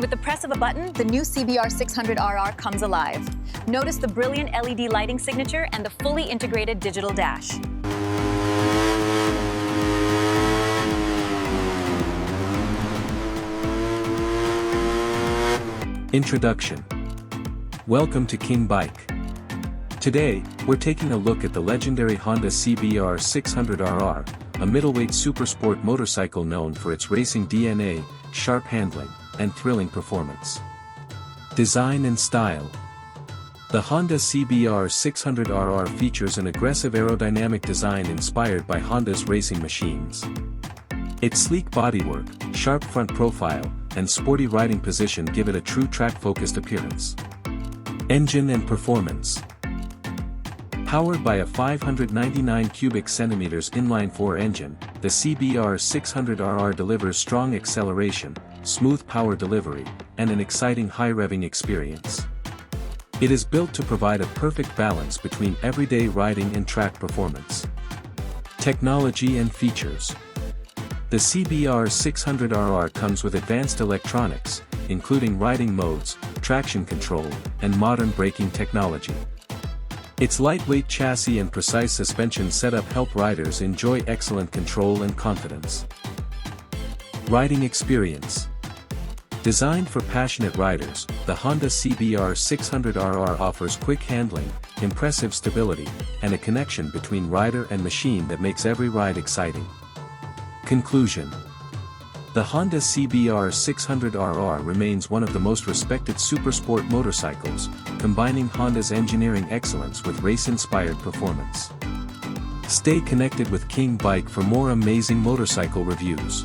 with the press of a button, the new CBR600RR comes alive. Notice the brilliant LED lighting signature and the fully integrated digital dash. Introduction. Welcome to King Bike. Today, we're taking a look at the legendary Honda CBR600RR, a middleweight supersport motorcycle known for its racing DNA, sharp handling, and thrilling performance. Design and style. The Honda CBR600RR features an aggressive aerodynamic design inspired by Honda's racing machines. Its sleek bodywork, sharp front profile, and sporty riding position give it a true track-focused appearance. Engine and performance. Powered by a 599 cubic centimeters inline-4 engine, the CBR600RR delivers strong acceleration, smooth power delivery, and an exciting high-revving experience. It is built to provide a perfect balance between everyday riding and track performance. Technology and features. The CBR600RR comes with advanced electronics, including riding modes, traction control, and modern braking technology. Its lightweight chassis and precise suspension setup help riders enjoy excellent control and confidence. Riding experience. Designed for passionate riders, the Honda CBR600RR offers quick handling, impressive stability, and a connection between rider and machine that makes every ride exciting. Conclusion. The Honda CBR600RR remains one of the most respected supersport motorcycles, combining Honda's engineering excellence with race-inspired performance. Stay connected with King Bike for more amazing motorcycle reviews.